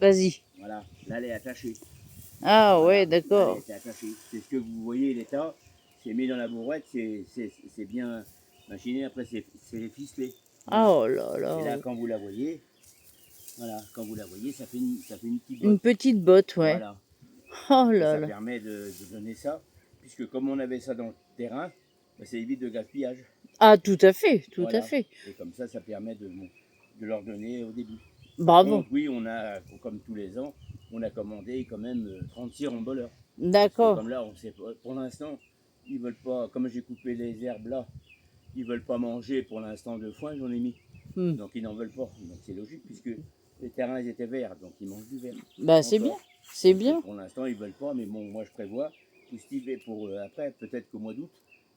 Vas-y. Voilà, là, elle est attachée. Ah Voilà, ouais, là, elle d'accord. était attachée. C'est ce que vous voyez, l'état. C'est mis dans la bourrette, c'est bien machiné. Après, c'est ficelé. Ah Voilà. oh là Et là. là, quand vous la voyez, voilà, quand vous la voyez, ça fait une petite Une botte. petite botte, ouais. Voilà. Oh Et là ça là. permet de donner ça, puisque comme on avait ça dans le terrain, bah, ça évite de gaspillage. Ah, tout à fait, tout à Voilà. fait. Et comme ça permet de leur donner au début. Par Bravo. contre, oui, on a, comme tous les ans, on a commandé quand même 36 ramboleurs. Parce que D'accord. comme là, on sait pas, pour l'instant, ils veulent pas, comme j'ai coupé les herbes là, ils veulent pas manger pour l'instant de foin, j'en ai mis. Hmm. Donc ils n'en veulent pas. Donc c'est logique puisque les terrains ils étaient verts, donc ils mangent du vert Bah c'est bien, encore. c'est Donc bien. pour l'instant ils veulent pas, mais bon, moi je prévois tout ce qui fait pour après, peut-être qu'au mois d'août,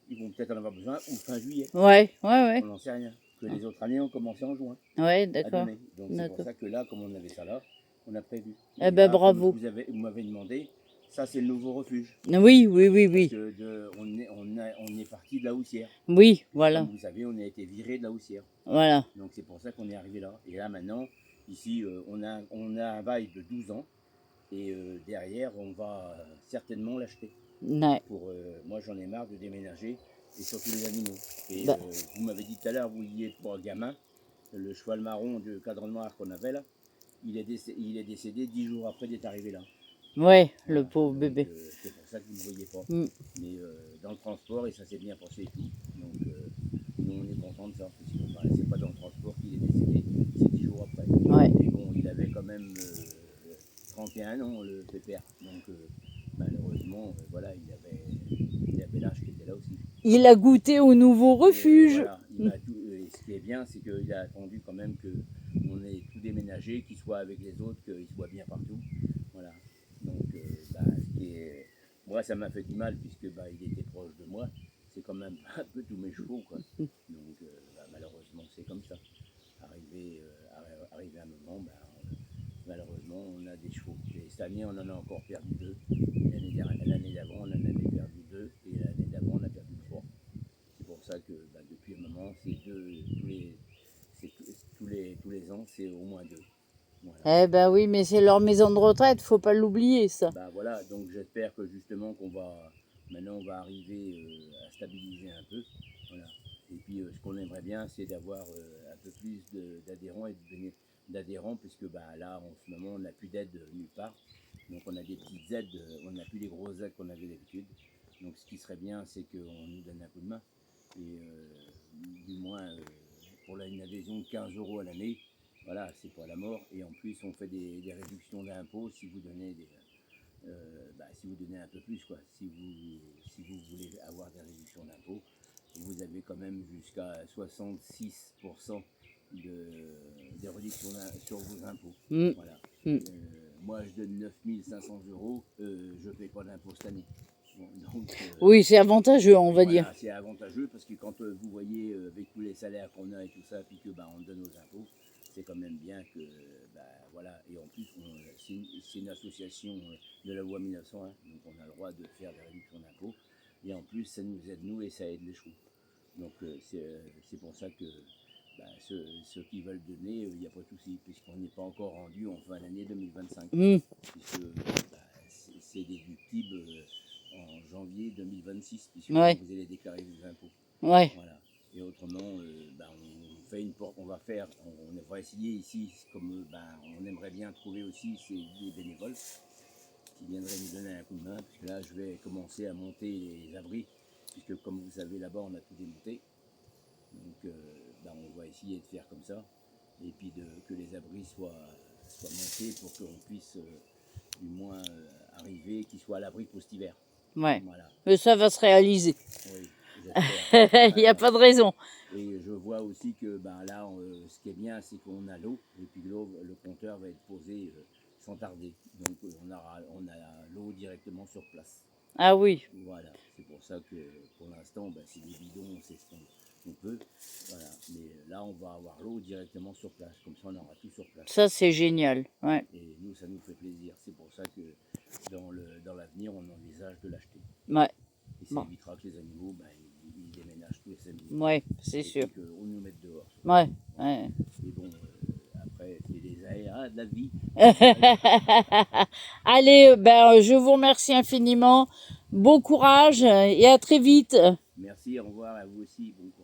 ils vont peut-être en avoir besoin, ou fin juillet, Ouais, ouais, ouais. on n'en sait rien. Que les autres années ont commencé en juin Ouais, à d'accord. donner. Donc c'est pour D'accord. ça que là, comme on avait ça là, on a prévu. Eh Et ben là, comme bravo. vous m'avez demandé, ça c'est le nouveau refuge. Oui, oui, oui, Parce oui. que on est parti de la Houssière. Oui, Puisque comme voilà. vous savez, on a été viré de la Houssière. Voilà. Donc c'est pour ça qu'on est arrivé là. Et là maintenant, ici, on a un bail de 12 ans. Et derrière, on va certainement l'acheter. Ouais. Moi, j'en ai marre de déménager et surtout les animaux. Et Bah, vous m'avez dit tout à l'heure, vous y êtes pour un gamin, le cheval marron de cadre noir qu'on avait là, il est décédé 10 jours après d'être arrivé là. ouais, le Voilà, pauvre donc bébé. c'est pour ça que vous ne le voyez pas. Hmm. Mais dans le transport, et ça s'est bien passé et tout. Donc nous, on est contents de ça. Parce que c'est pas dans le transport qu'il est décédé, c'est 10 jours après. Ouais. Mais bon, il avait quand même 31 ans, le pépère. Donc malheureusement, voilà, il avait l'âge qui était là aussi. Il a goûté au nouveau Et refuge. voilà, et ce qui est bien, c'est qu'il a attendu quand même qu'on ait tout déménagé, qu'il soit avec les autres, qu'il soit bien partout. Voilà. Donc, moi, ça m'a fait du mal puisque il était proche de moi. C'est quand même un peu tous mes chevaux, quoi. Donc, malheureusement, c'est comme ça. Arrivé à un moment, malheureusement, on a des chevaux. Et cette année, on en a encore perdu 2. L'année d'avant, on en avait perdu 2. Et l'année d'avant, on a perdu 3. C'est pour ça que depuis un moment, tous les ans, c'est au moins 2. Voilà. Eh ben oui, mais c'est leur maison de retraite, faut pas l'oublier ça. Voilà, donc j'espère que justement maintenant on va arriver à stabiliser un peu. Voilà. Et puis ce qu'on aimerait bien, c'est d'avoir un peu plus d'adhérents et d'adhérents, puisque là en ce moment on n'a plus d'aide nulle part. Donc on a des petites aides, on n'a plus les grosses aides qu'on avait d'habitude. Donc ce qui serait bien, c'est qu'on nous donne un coup de main. Et du moins pour une adhésion de 15 euros à l'année, voilà, c'est pas la mort. Et en plus on fait des réductions d'impôts si vous donnez si vous donnez un peu plus, quoi. Si vous voulez avoir des réductions d'impôts, vous avez quand même jusqu'à 66% de réduction sur vos impôts. Hmm. Voilà. Hmm. Moi, je donne 9500 euros, je ne paye pas d'impôt cette année. Bon, donc, Oui, c'est avantageux, on va dire. voilà, c'est avantageux parce que quand vous voyez avec tous les salaires qu'on a et tout ça, puis que on donne aux impôts, c'est quand même bien que voilà. Et en plus, c'est une association de la loi 1901, donc on a le droit de faire des réductions d'impôts. Et en plus, ça nous aide nous et ça aide les chevaux. Donc c'est pour ça que ceux qui veulent donner, il n'y a pas de souci, puisqu'on n'est pas encore rendu en fin d'année 2025, Hmm. puisque c'est déductible en janvier 2026, puisque quand Ouais, vous allez déclarer vos impôts. ouais. Voilà. Et autrement, on va essayer ici, comme on aimerait bien trouver aussi des bénévoles qui viendraient nous donner un coup de main, puisque là, je vais commencer à monter les abris, puisque comme vous savez, là-bas, on a tout démonté. Donc, on va essayer de faire comme ça, et puis que les abris soient montés pour qu'on puisse du moins arriver, qu'ils soient à l'abri post-hiver. Ouais. Voilà. Mais ça va se réaliser. Oui, j'espère. Il n'y a pas de raison. Et je vois aussi que là, ce qui est bien, c'est qu'on a l'eau, et puis le compteur va être posé sans tarder. Donc on a l'eau directement sur place. Ah oui. Voilà, c'est pour ça que pour l'instant, c'est des bidons, c'est ce qu'on peut. Voilà, mais là, on va avoir l'eau directement sur place. Comme ça, on aura tout sur place. Ça, c'est génial. Ouais. Et nous, ça nous fait plaisir. C'est pour ça que dans l'avenir, on envisage de l'acheter. Ouais. Et ça Bon. évitera que les animaux, ils déménagent tous les samedis. Ouais, c'est Et sûr. puis qu'on nous mette dehors. Ouais. Voilà. Ouais. Et bon, après, c'est des aléas, voilà, de la vie. Allez, ben, je vous remercie infiniment. Bon courage et à très vite. Merci, au revoir à vous aussi. Bon courage.